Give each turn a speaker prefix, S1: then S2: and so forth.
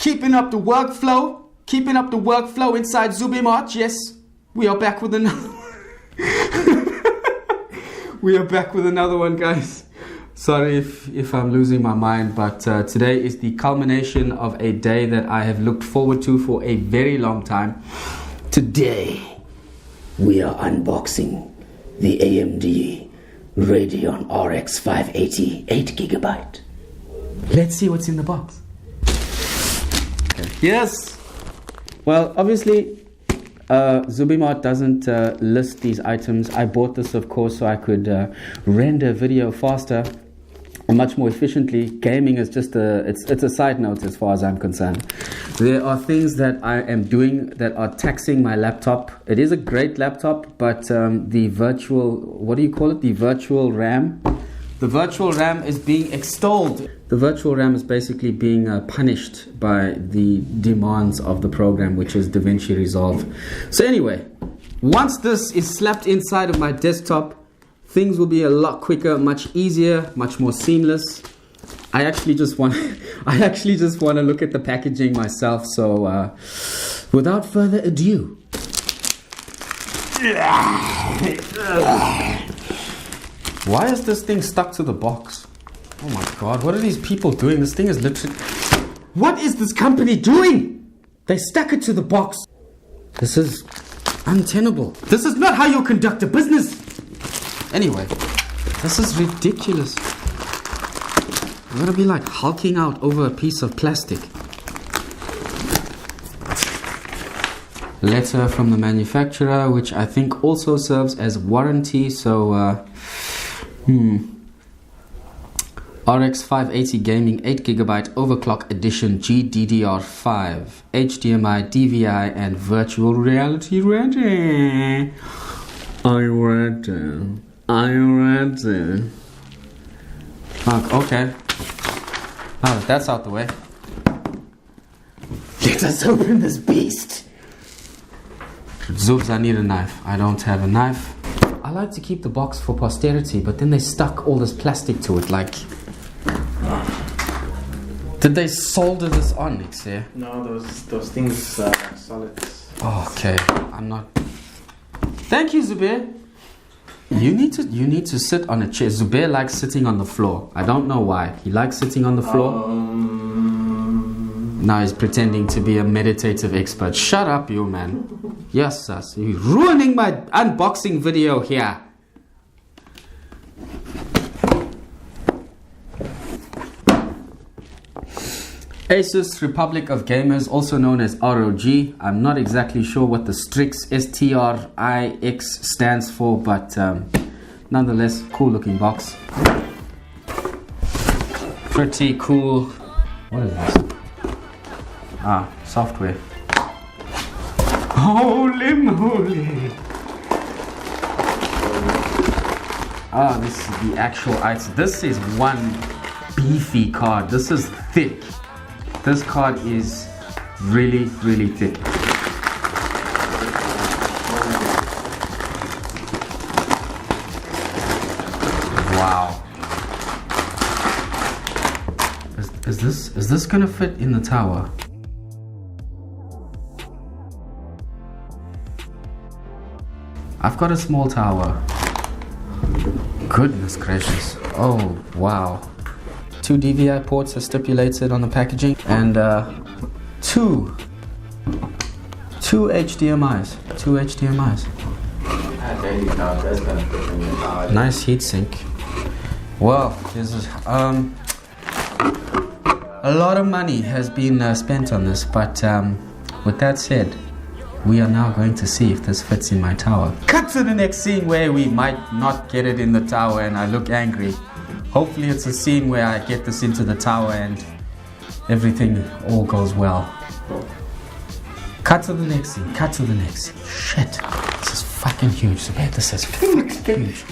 S1: Keeping up the workflow inside Zubymart. Yes, we are back with another we are back with another one, guys. Sorry if I'm losing my mind, but today is the culmination of a day that I have looked forward to for a very long time. Today we are unboxing the AMD Radeon RX 580 8GB. Let's see what's in the box. Okay. Yes. Well, obviously, Zubymart doesn't list these items. I bought this, of course, so I could render video faster and much more efficiently. Gaming is just it's a side note as far as I'm concerned. There are things that I am doing that are taxing my laptop. It is a great laptop, but the virtual, what do you call it? The virtual RAM. The virtual RAM is being extolled. The virtual RAM is basically being punished by the demands of the program, which is DaVinci Resolve. So anyway, once this is slapped inside of my desktop, things will be a lot quicker, much easier, much more seamless. I actually just want to look at the packaging myself. So without further ado, why is this thing stuck to the box? Oh my god, what are these people doing? This thing is literally... What is this company doing? They stuck it to the box. This is untenable. This is not how you conduct a business. Anyway, this is ridiculous. I'm gonna be like hulking out over a piece of plastic. Letter from the manufacturer, which I think also serves as warranty. So, RX 580 Gaming 8GB Overclock Edition GDDR5 HDMI, DVI and Virtual Reality ready. Are you ready? Are you ready? Okay. Now that that's out the way, let us open this beast. Zubs, I need a knife. I don't have a knife. I like to keep the box for posterity, but then they stuck all this plastic to it. Like, did they solder this on, Nixie?
S2: No, those things are solid.
S1: Oh, okay, I'm not. Thank you, Zubair. You need to sit on a chair. Zubair likes sitting on the floor. I don't know why. He likes sitting on the floor. Now he's pretending to be a meditative expert. Shut up, you man. Yes, sus. You're ruining my unboxing video here. Asus Republic of Gamers, also known as ROG. I'm not exactly sure what the Strix STRIX stands for, but nonetheless, cool looking box. Pretty cool. What is this? Ah, software. Holy moly! Ah, this is the actual item. This is one beefy card. This is thick. This card is really, really thick. Wow. Is this gonna fit in the tower? I've got a small tower. Goodness gracious. Oh, wow. 2 DVI ports are stipulated on the packaging, and two HDMIs. Nice heatsink. Well, this is a lot of money has been spent on this, but with that said, we are now going to see if this fits in my tower. Cut to the next scene where we might not get it in the tower and I look angry. Hopefully it's a scene where I get this into the tower and everything all goes well. Cut to the next scene. Cut to the next scene. Shit. This is fucking huge. This is fucking huge.